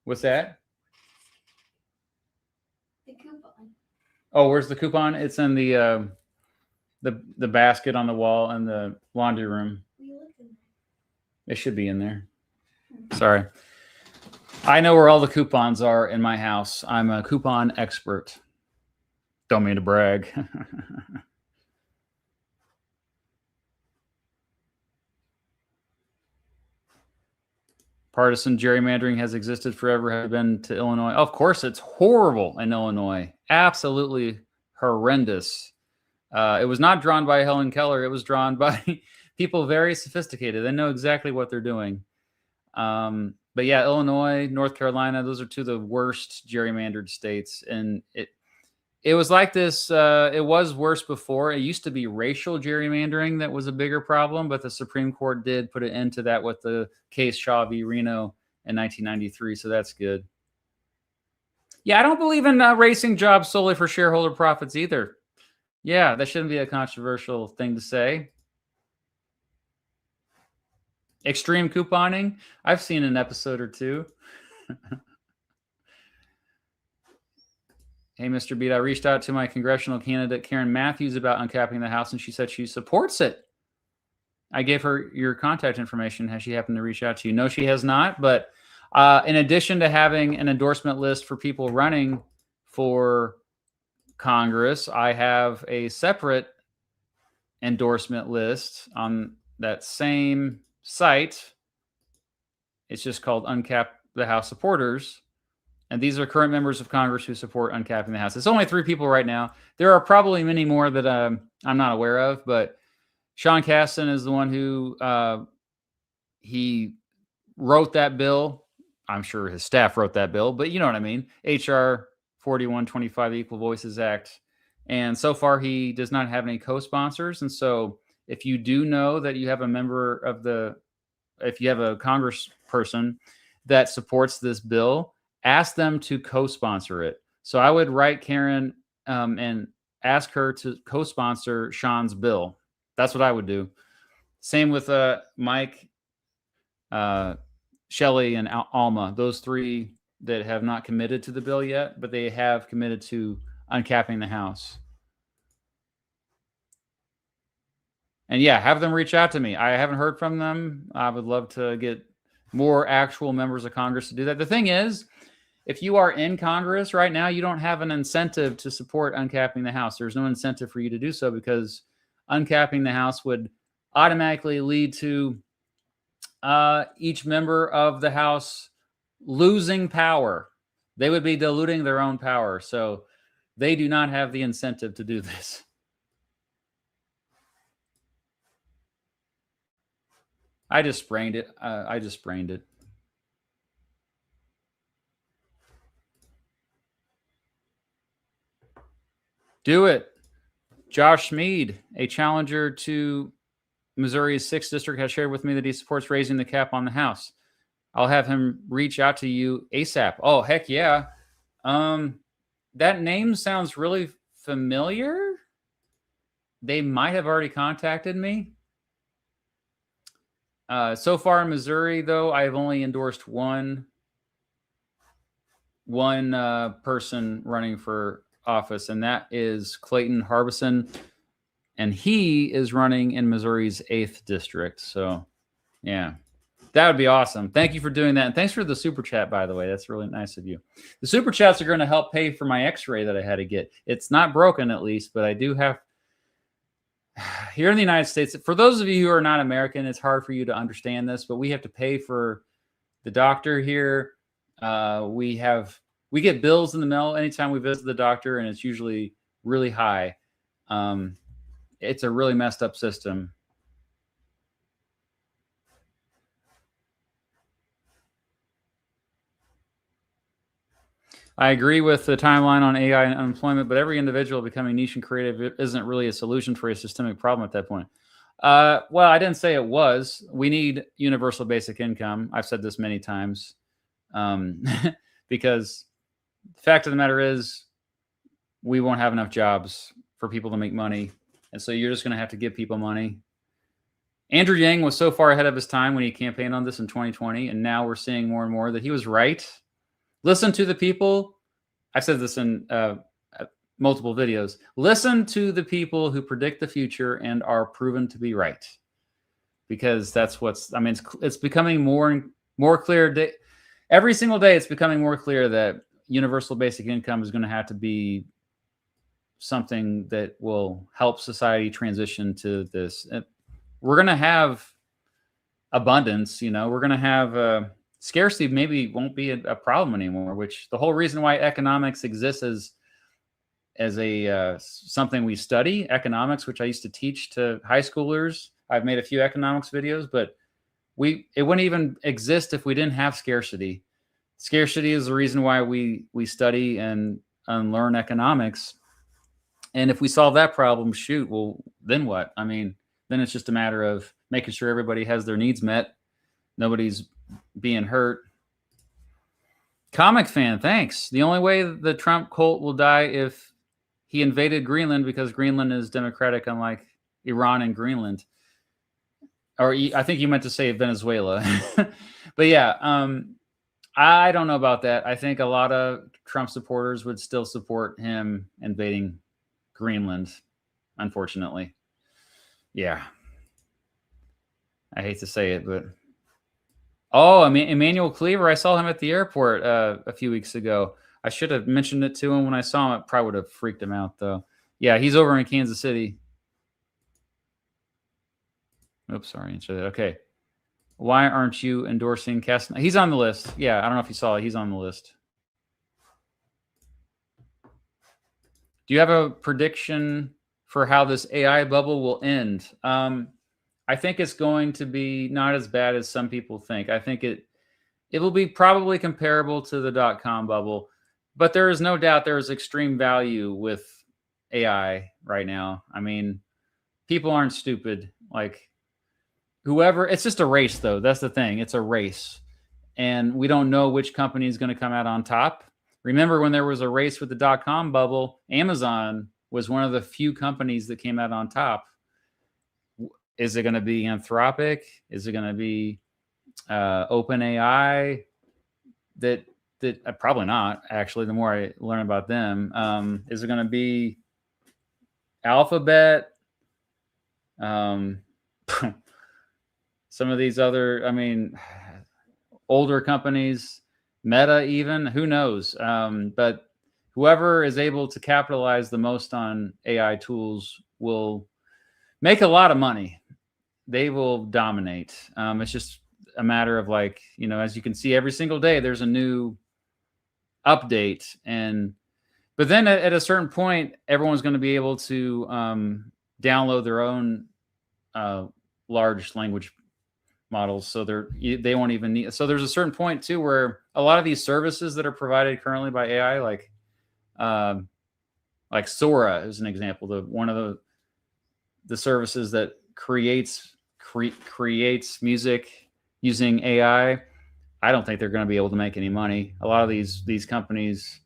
Speaker 1: What's that?
Speaker 2: The coupon.
Speaker 1: Oh, where's the coupon? It's in the basket on the wall in the laundry room. It should be in there. Sorry. I know where all the coupons are in my house. I'm a coupon expert. Don't mean to brag. Partisan gerrymandering has existed forever, have been to Illinois. Of course, it's horrible in Illinois. Absolutely horrendous. It was not drawn by Helen Keller. It was drawn by people very sophisticated. They know exactly what they're doing. But yeah, Illinois, North Carolina, those are two of the worst gerrymandered states. And it was like this. It was worse before. It used to be racial gerrymandering that was a bigger problem, but the Supreme Court did put an end to that with the case Shaw v. Reno in 1993. So that's good. Yeah, I don't believe in racing jobs solely for shareholder profits either. Yeah, that shouldn't be a controversial thing to say. Extreme couponing. I've seen an episode or two. Hey, Mr. Beat, I reached out to my congressional candidate, Karen Matthews, about uncapping the House, and she said she supports it. I gave her your contact information. Has she happened to reach out to you? No, she has not. But in addition to having an endorsement list for people running for Congress, I have a separate endorsement list on that same site. It's just called Uncap the House Supporters. And these are current members of Congress who support uncapping the House. It's only 3 people right now. There are probably many more that I'm not aware of, but Sean Casten is the one who he wrote that bill. I'm sure his staff wrote that bill, but you know what I mean. HR 4125 Equal Voices Act. And so far, he does not have any co-sponsors. And so if you do know that you have a member of if you have a congressperson that supports this bill, ask them to co-sponsor it. So I would write Karen and ask her to co-sponsor Sean's bill. That's what I would do. Same with Mike, Shelley, and Alma. Those 3 that have not committed to the bill yet, but they have committed to uncapping the House. And yeah, have them reach out to me. I haven't heard from them. I would love to get more actual members of Congress to do that. The thing is, if you are in Congress right now, you don't have an incentive to support uncapping the House. There's no incentive for you to do so because uncapping the House would automatically lead to each member of the House losing power. They would be diluting their own power. So they do not have the incentive to do this. I just sprained it. Do it. Josh Mead, a challenger to Missouri's 6th district, has shared with me that he supports raising the cap on the House. I'll have him reach out to you ASAP. Oh, heck yeah. That name sounds really familiar. They might have already contacted me. So far in Missouri, though, I have only endorsed one person running for office, and that is Clayton Harbison, and he is running in Missouri's 8th district. So, yeah, that would be awesome. Thank you for doing that, and thanks for the super chat, by the way. That's really nice of you. The super chats are going to help pay for my X-ray that I had to get. It's not broken, at least, but I do have. Here in the United States, for those of you who are not American, it's hard for you to understand this, but we have to pay for the doctor here. We get bills in the mail anytime we visit the doctor, and it's usually really high. It's a really messed up system. I agree with the timeline on AI and unemployment, but every individual becoming niche and creative isn't really a solution for a systemic problem at that point. Well, I didn't say it was. We need universal basic income. I've said this many times because the fact of the matter is we won't have enough jobs for people to make money. And so you're just going to have to give people money. Andrew Yang was so far ahead of his time when he campaigned on this in 2020. And now we're seeing more and more that he was right. Listen to the people. I've said this in multiple videos. Listen to the people who predict the future and are proven to be right. Because that's it's becoming more and more clear. Every single day, it's becoming more clear that universal basic income is going to have to be something that will help society transition to this. We're going to have abundance, we're going to have scarcity maybe won't be a problem anymore, which the whole reason why economics exists as a something we study, economics, which I used to teach to high schoolers. I've made a few economics videos, but it wouldn't even exist if we didn't have scarcity. Scarcity is the reason why we study and learn economics. And if we solve that problem, shoot, well, then what? I mean, then it's just a matter of making sure everybody has their needs met. Nobody's being hurt. Comic fan, thanks. The only way the Trump cult will die if he invaded Greenland, because Greenland is democratic, unlike Iran and Greenland. Or I think you meant to say Venezuela. But yeah, I don't know about that. I think a lot of Trump supporters would still support him invading Greenland, unfortunately. Yeah. I hate to say it, but... Oh, I mean, Emmanuel Cleaver, I saw him at the airport a few weeks ago. I should have mentioned it to him when I saw him. It probably would have freaked him out, though. Yeah, he's over in Kansas City. Oops, sorry. Okay. Why aren't you endorsing Cast? He's on the list. Yeah, I don't know if you saw it. He's on the list. Do you have a prediction for how this AI bubble will end? I think it's going to be not as bad as some people think. I think it will be probably comparable to the .com bubble, but there is no doubt there is extreme value with AI right now. I mean, people aren't stupid. Like, whoever, it's just a race, though. That's the thing. It's a race, and we don't know which company is going to come out on top. Remember when there was a race with the .com bubble, Amazon was one of the few companies that came out on top. Is it going to be Anthropic? Is it going to be OpenAI? That probably not, actually, the more I learn about them. Is it going to be Alphabet? Some of these other, I mean, older companies, Meta even, who knows? But whoever is able to capitalize the most on AI tools will make a lot of money. They will dominate. It's just a matter of, like, you know, as you can see every single day, there's a new update. But then at a certain point, everyone's going to be able to download their own large language models. So they won't even need. So there's a certain point too where a lot of these services that are provided currently by AI, like Sora is an example. One of the services that creates music using AI. I don't think they're going to be able to make any money. A lot of these companies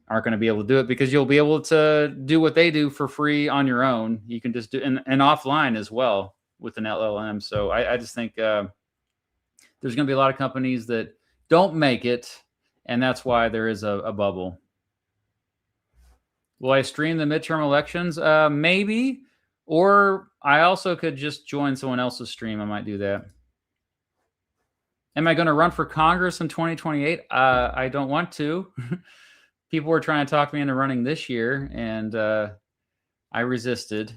Speaker 1: aren't going to be able to do it because you'll be able to do what they do for free on your own. You can just do and offline as well with an LLM. So I just think there's going to be a lot of companies that don't make it, and that's why there is a bubble. Will I stream the midterm elections? Maybe. Or I also could just join someone else's stream. I might do that. Am I going to run for Congress in 2028? I don't want to. People were trying to talk me into running this year, and I resisted.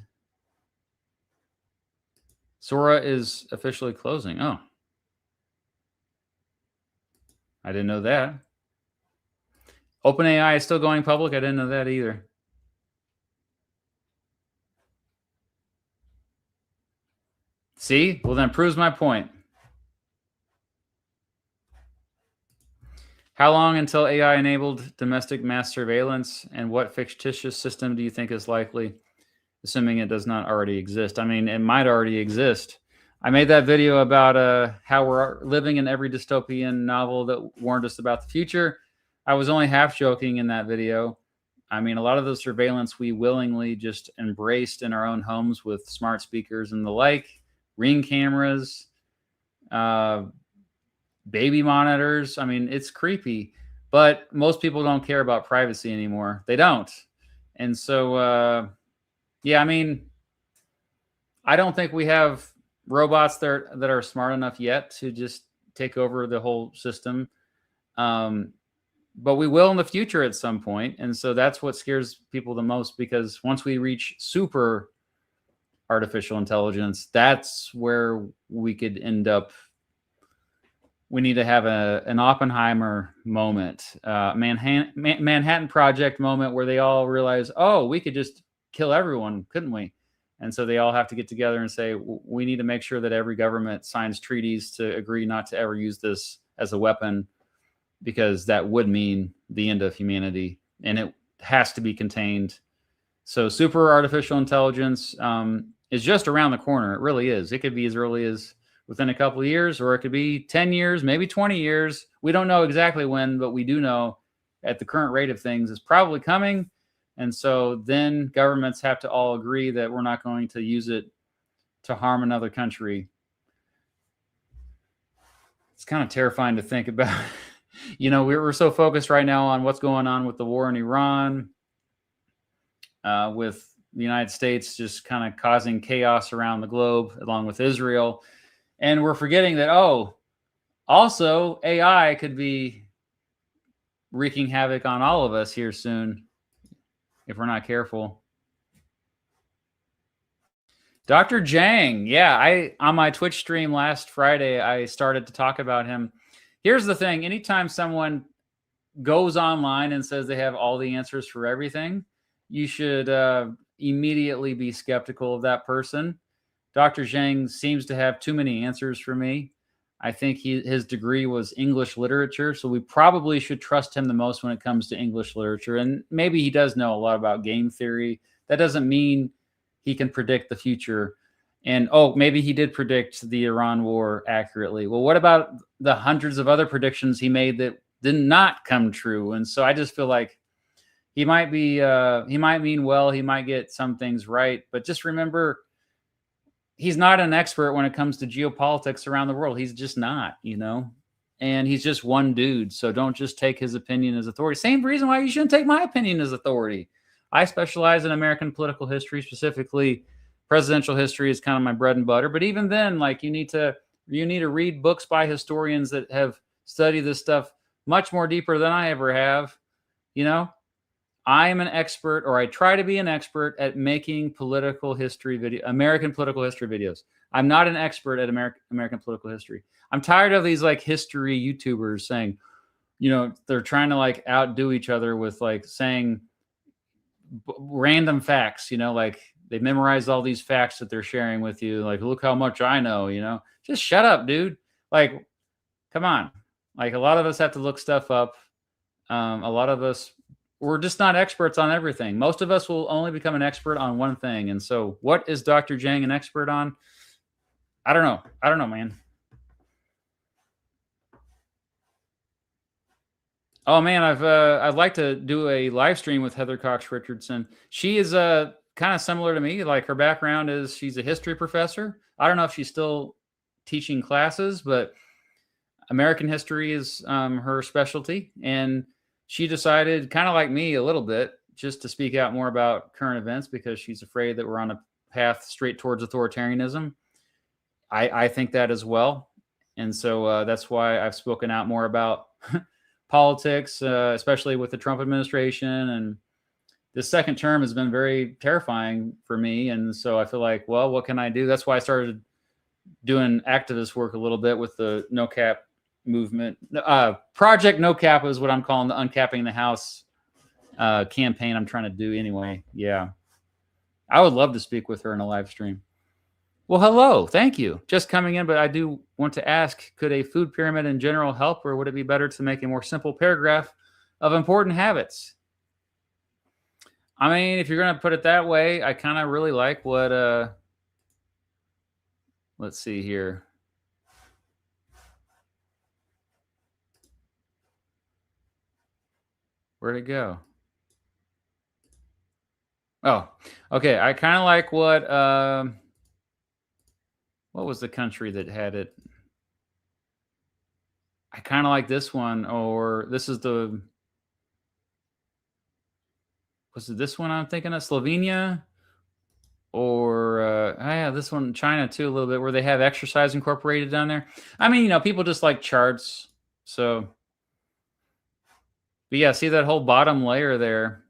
Speaker 1: Sora is officially closing. Oh. I didn't know that. OpenAI is still going public. I didn't know that either. See? Well, then proves my point. How long until AI-enabled domestic mass surveillance, and what fictitious system do you think is likely, assuming it does not already exist? I mean, it might already exist. I made that video about how we're living in every dystopian novel that warned us about the future. I was only half joking in that video. I mean, a lot of the surveillance we willingly just embraced in our own homes with smart speakers and the like, Ring cameras, baby monitors. I mean, it's creepy, but most people don't care about privacy anymore. They don't. And so, yeah, I mean, I don't think we have robots that are smart enough yet to just take over the whole system. But we will in the future at some point. And so that's what scares people the most, because once we reach super artificial intelligence, that's where we could end up. We need to have an Oppenheimer moment, Manhattan Project moment, where they all realize, oh, we could just kill everyone, couldn't we? And so they all have to get together and say, we need to make sure that every government signs treaties to agree not to ever use this as a weapon, because that would mean the end of humanity, and it has to be contained. So super artificial intelligence is just around the corner. It really is. It could be as early as within a couple of years, or it could be 10 years, maybe 20 years. We don't know exactly when, but we do know at the current rate of things it's probably coming. And so then governments have to all agree that we're not going to use it to harm another country. It's kind of terrifying to think about. We're so focused right now on what's going on with the war in Iran, with the United States just kind of causing chaos around the globe, along with Israel. And we're forgetting that, also AI could be wreaking havoc on all of us here soon if we're not careful. Dr. Jang, yeah, on my Twitch stream last Friday, I started to talk about him. Here's the thing. Anytime someone goes online and says they have all the answers for everything, you should immediately be skeptical of that person. Dr. Zhang seems to have too many answers for me. I think his degree was English literature, so we probably should trust him the most when it comes to English literature. And maybe he does know a lot about game theory. That doesn't mean he can predict the future. And maybe he did predict the Iran war accurately. Well, what about the hundreds of other predictions he made that did not come true? And so I just feel like he might mean well, he might get some things right, but just remember, he's not an expert when it comes to geopolitics around the world. He's just not, and he's just one dude. So don't just take his opinion as authority. Same reason why you shouldn't take my opinion as authority. I specialize in American political history, specifically presidential history is kind of my bread and butter. But even then, like, you need to read books by historians that have studied this stuff much more deeper than I ever have. I am an expert, or I try to be an expert at making American political history videos. I'm not an expert at American political history. I'm tired of these like history YouTubers saying, they're trying to like outdo each other with like saying random facts, like they memorized all these facts that they're sharing with you. Like, look how much I know, just shut up, dude. Like, come on. Like, a lot of us have to look stuff up. A lot of us, we're just not experts on everything. Most of us will only become an expert on one thing. And so what is Dr. Jang an expert on? I don't know, man. Oh man, I'd like to do a live stream with Heather Cox Richardson. She is kind of similar to me. Like, her background is she's a history professor. I don't know if she's still teaching classes, but American history is her specialty. And she decided, kind of like me a little bit, just to speak out more about current events because she's afraid that we're on a path straight towards authoritarianism. I think that as well. And so that's why I've spoken out more about politics, especially with the Trump administration. And this second term has been very terrifying for me. And so I feel like, well, what can I do? That's why I started doing activist work a little bit with the No Cap movement. Project No Cap is what I'm calling the Uncapping the House campaign I'm trying to do anyway. Yeah. I would love to speak with her in a live stream. Well, hello. Thank you. Just coming in, but I do want to ask, could a food pyramid in general help, or would it be better to make a more simple paragraph of important habits? I mean, if you're going to put it that way, I kind of really like what, let's see here. Where'd it go? Oh, okay. I kind of like what was the country that had it? I kind of like this one, or this is was it this one I'm thinking of? Slovenia? Or yeah, this one, China too, a little bit, where they have exercise incorporated down there. I mean, people just like charts. So, but yeah, see that whole bottom layer there?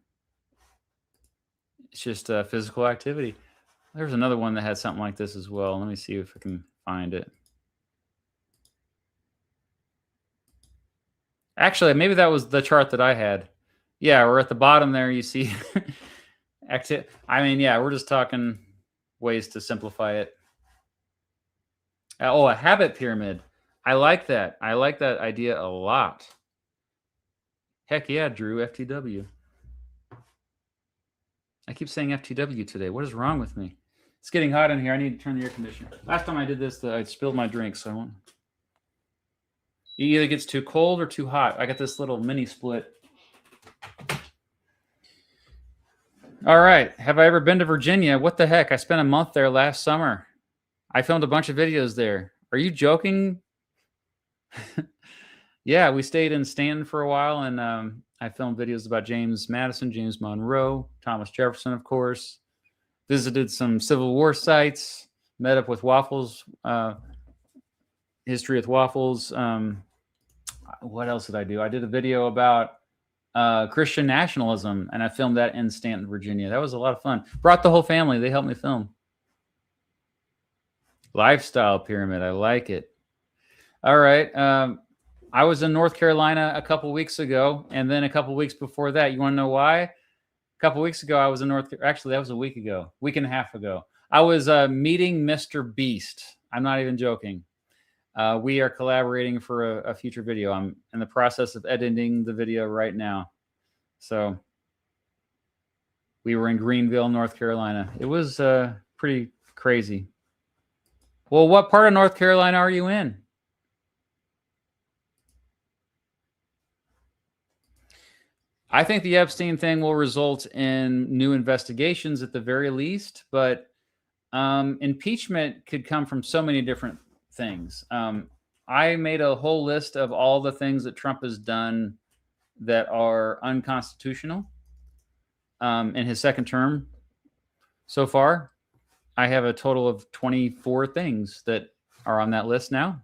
Speaker 1: It's just physical activity. There's another one that had something like this as well. Let me see if I can find it. Actually, maybe that was the chart that I had. Yeah, we're at the bottom there. You see, I mean, yeah, we're just talking ways to simplify it. Oh, a habit pyramid. I like that. I like that idea a lot. Heck yeah, Drew, FTW. I keep saying FTW today. What is wrong with me? It's getting hot in here. I need to turn the air conditioner. Last time I did this, I spilled my drink, so I won't. It either gets too cold or too hot. I got this little mini split. All right. Have I ever been to Virginia? What the heck? I spent a month there last summer. I filmed a bunch of videos there. Are you joking? Yeah, we stayed in Stanton for a while, and I filmed videos about James Madison, James Monroe, Thomas Jefferson, of course. Visited some Civil War sites, met up with Waffles, History with Waffles. What else did I do? I did a video about Christian nationalism, and I filmed that in Stanton, Virginia. That was a lot of fun. Brought the whole family. They helped me film. Lifestyle pyramid. I like it. All right. I was in North Carolina a couple weeks ago, and then a couple weeks before that. You want to know why? A couple weeks ago, I was in actually, that was a week and a half ago. I was meeting Mr. Beast. I'm not even joking. We are collaborating for a future video. I'm in the process of editing the video right now. So we were in Greenville, North Carolina. It was pretty crazy. Well, what part of North Carolina are you in? I think the Epstein thing will result in new investigations at the very least, but impeachment could come from so many different things. I made a whole list of all the things that Trump has done that are unconstitutional in his second term so far. I have a total of 24 things that are on that list now.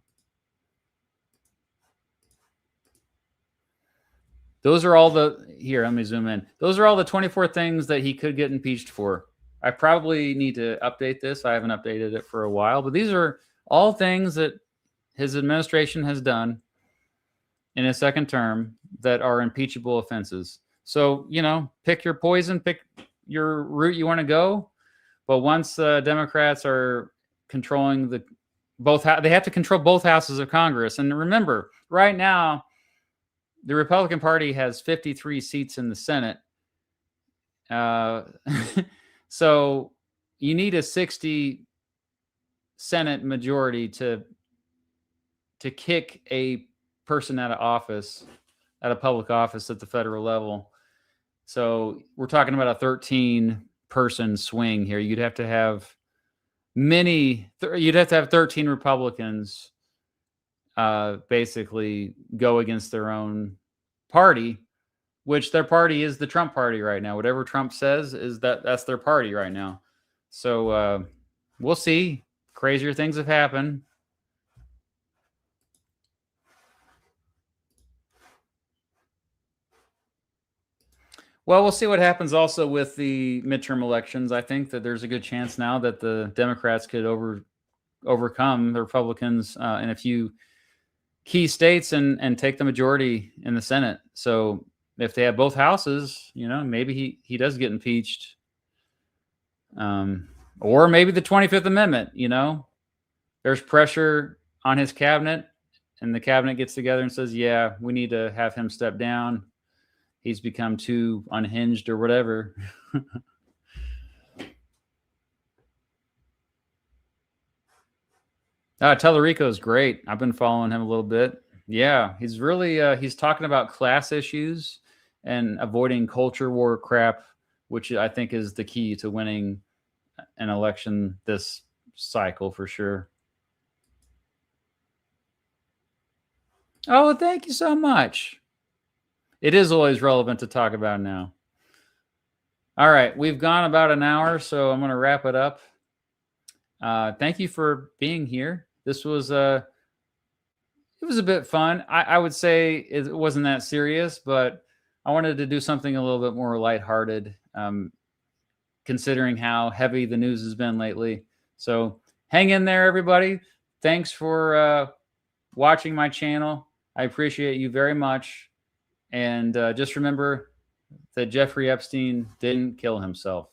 Speaker 1: Those are all here, let me zoom in. Those are all the 24 things that he could get impeached for. I probably need to update this. I haven't updated it for a while, but these are all things that his administration has done in his second term that are impeachable offenses. So, you know, pick your poison, pick your route you want to go. But once Democrats are controlling they have to control both houses of Congress. And remember, right now, the Republican Party has 53 seats in the Senate. So you need a 60 Senate majority to kick a person out of office, out of public office at the federal level. So we're talking about a 13-person swing here. You'd have to have 13 Republicans basically go against their own party, which their party is the Trump party right now. Whatever Trump says that's their party right now. So we'll see. Crazier things have happened. Well, we'll see what happens also with the midterm elections. I think that there's a good chance now that the Democrats could overcome the Republicans in a few key states and take the majority in the Senate. So if they have both houses, you know, maybe he does get impeached. Or maybe the 25th Amendment, you know, there's pressure on his cabinet and the cabinet gets together and says, yeah, we need to have him step down. He's become too unhinged or whatever. Tellerico is great. I've been following him a little bit. Yeah, he's really he's talking about class issues and avoiding culture war crap, which I think is the key to winning an election this cycle for sure. Oh, thank you so much. It is always relevant to talk about now. All right, we've gone about an hour, so I'm going to wrap it up. Thank you for being here. This was it was a bit fun. I would say it wasn't that serious, but I wanted to do something a little bit more lighthearted, considering how heavy the news has been lately. So hang in there, everybody. Thanks for watching my channel. I appreciate you very much. And just remember that Jeffrey Epstein didn't kill himself.